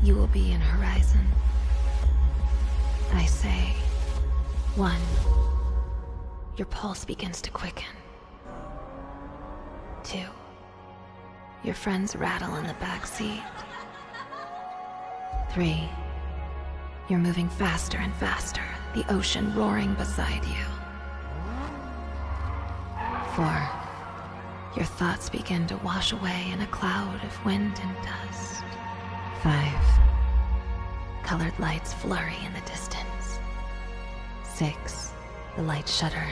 You will be in Horizon. I say, 1. Your pulse begins to quicken. 2. Your friends rattle in the back seat. 3. You're moving faster and faster, the ocean roaring beside you. 4. Your thoughts begin to wash away in a cloud of wind and dust. 5. Colored lights flurry in the distance. 6. The lights shudder.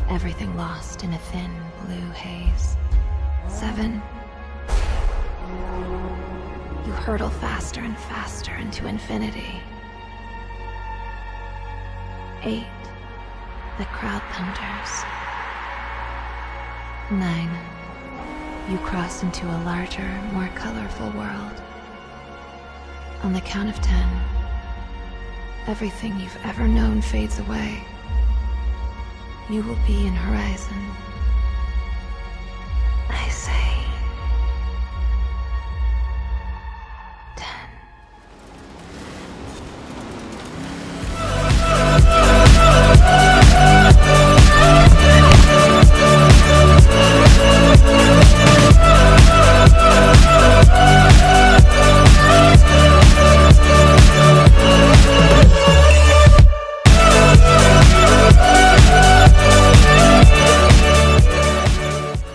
Everything lost in a thin blue haze. 7. You hurtle faster and faster into infinity. 8. The crowd thunders. 9. You cross into a larger, more colorful world. On the count of 10, everything you've ever known fades away. You will be in Horizon. I say, 10.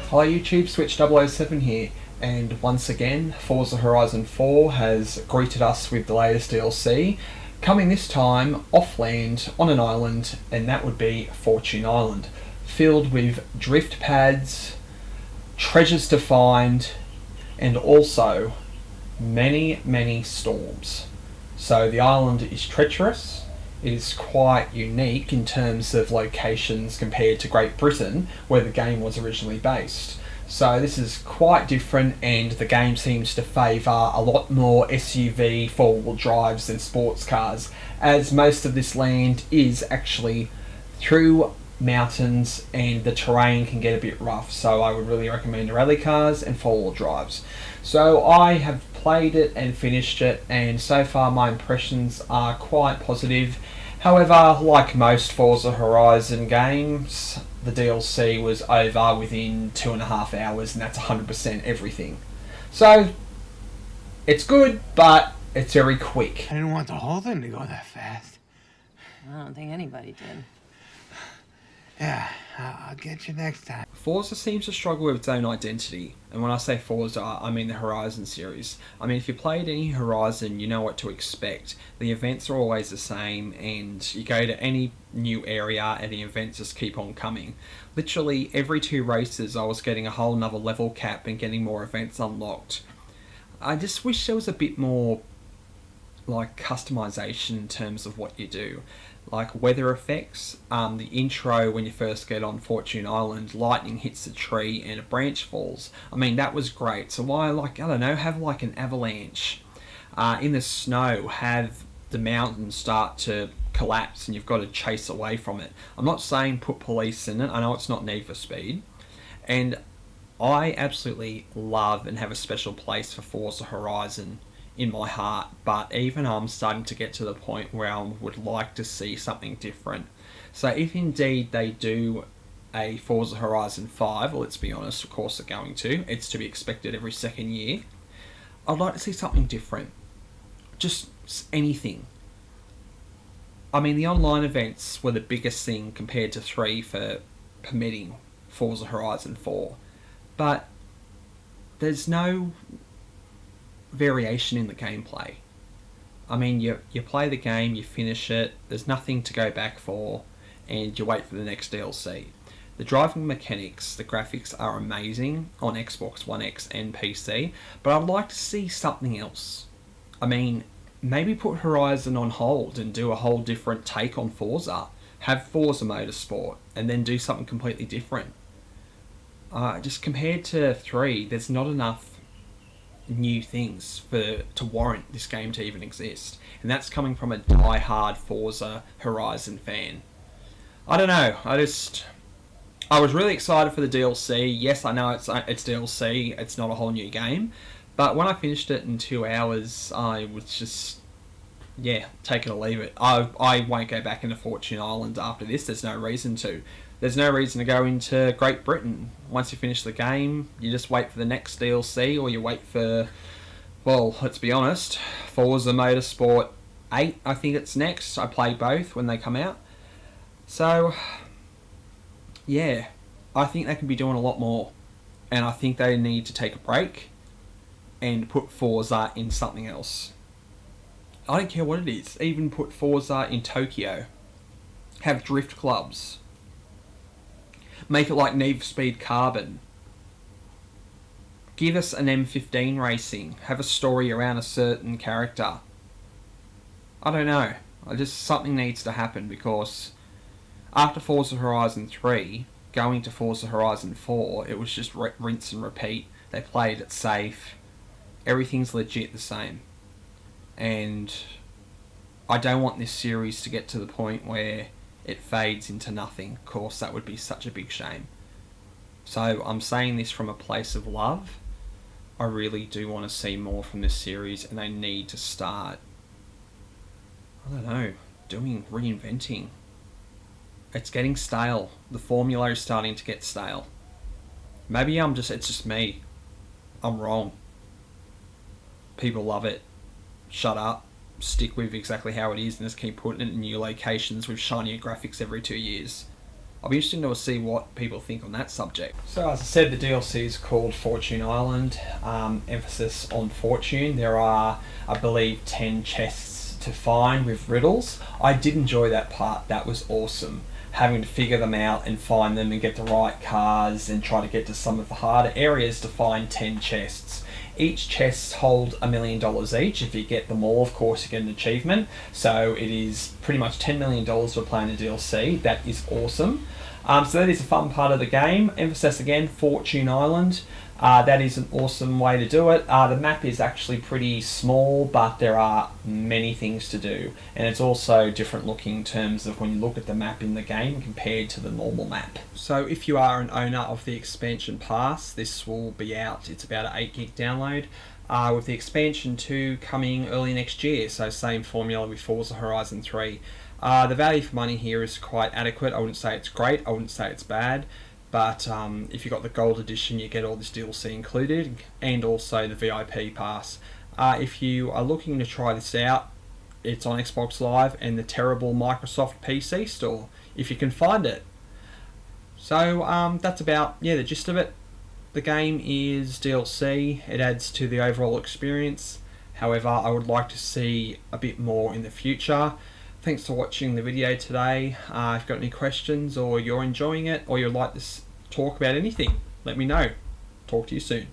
Hi YouTube, Switch 007 here, and once again Forza Horizon 4 has greeted us with the latest DLC, coming this time off-land on an island, and that would be Fortune Island, filled with drift pads, treasures to find, and also many storms. So the island is treacherous. It is quite unique in terms of locations compared to Great Britain, where the game was originally based. So this is quite different, and the game seems to favour a lot more SUV four-wheel drives than sports cars, as most of this land is actually through mountains and the terrain can get a bit rough. So I would really recommend rally cars and four-wheel drives. So I have played it and finished it, and so far my impressions are quite positive. However, like most Forza Horizon games, the DLC was over within 2.5 hours, and that's 100% everything. So it's good, but it's very quick. I didn't want the whole thing to go that fast. I don't think anybody did. Yeah, I'll get you next time. Forza seems to struggle with its own identity, and when I say Forza, I mean the Horizon series. I mean, if you played any Horizon, you know what to expect. The events are always the same, and you go to any new area and the events just keep on coming. Literally every 2 races I was getting a whole nother level cap and getting more events unlocked. I just wish there was a bit more like customization in terms of what you do. Like weather effects, the intro when you first get on Fortune Island, lightning hits the tree and a branch falls. I mean, that was great. So why, like, I don't know, have like an avalanche in the snow, have the mountains start to collapse and you've got to chase away from it. I'm not saying put police in it. I know it's not Need for Speed, and I absolutely love and have a special place for Forza Horizon in my heart, but even I'm starting to get to the point where I would like to see something different. So if indeed they do a Forza Horizon 5, well, let's be honest, of course they're going to, it's to be expected every second year, I'd like to see something different. Just anything. I mean, the online events were the biggest thing compared to 3 for permitting Forza Horizon 4, but there's no variation in the gameplay. I mean, you play the game, you finish it, there's nothing to go back for, and you wait for the next DLC. The driving mechanics, the graphics are amazing on Xbox One X and PC, but I'd like to see something else. I mean, maybe put Horizon on hold and do a whole different take on Forza. Have Forza Motorsport, and then do something completely different. Just compared to 3, there's not enough new things to warrant this game to even exist, and that's coming from a die-hard Forza Horizon fan. I don't know, I was really excited for the DLC. Yes, I know it's DLC, it's not a whole new game, But when I finished it in 2 hours, I was just, yeah, take it or leave it. I won't go back into Fortune Island after this. There's no reason to. There's no reason to go into Great Britain. Once you finish the game, you just wait for the next DLC, or you wait for, well, let's be honest, Forza Motorsport 8, I think it's next. I play both when they come out. So, yeah, I think they can be doing a lot more. And I think they need to take a break and put Forza in something else. I don't care what it is. Even put Forza in Tokyo. Have drift clubs. Make it like Need for Speed Carbon. Give us an M15 racing. Have a story around a certain character. I don't know. Something needs to happen, because after Forza Horizon 3, going to Forza Horizon 4, it was just rinse and repeat. They played it safe. Everything's legit the same. And I don't want this series to get to the point where it fades into nothing. Of course, that would be such a big shame. So I'm saying this from a place of love. I really do want to see more from this series, and they need to start, I don't know, reinventing. It's getting stale. The formula is starting to get stale. Maybe it's just me. I'm wrong. People love it. Shut up. Stick with exactly how it is and just keep putting it in new locations with shinier graphics every 2 years. I'll be interested to see what people think on that subject. So as I said, the DLC is called Fortune Island. Emphasis on fortune. There are, I believe, 10 chests to find with riddles. I did enjoy that part. That was awesome. Having to figure them out and find them and get the right cars and try to get to some of the harder areas to find 10 chests. Each chest holds $1 million each. If you get them all, of course, you get an achievement. So it is pretty much $10 million for playing the DLC. That is awesome. So that is a fun part of the game. Emphasis again, Fortune Island. That is an awesome way to do it. The map is actually pretty small, but there are many things to do. And it's also different looking in terms of when you look at the map in the game compared to the normal map. So if you are an owner of the expansion pass, this will be out. It's about an 8 gig download. With the expansion 2 coming early next year. So same formula with Forza Horizon 3. The value for money here is quite adequate. I wouldn't say it's great. I wouldn't say it's bad. But if you got the gold edition, you get all this DLC included, and also the VIP pass. If you are looking to try this out, it's on Xbox Live and the terrible Microsoft PC store, if you can find it. So that's about, the gist of it. The game is DLC. It adds to the overall experience. However, I would like to see a bit more in the future. Thanks for watching the video today. If you've got any questions, or you're enjoying it, or you'd like to talk about anything, let me know. Talk to you soon.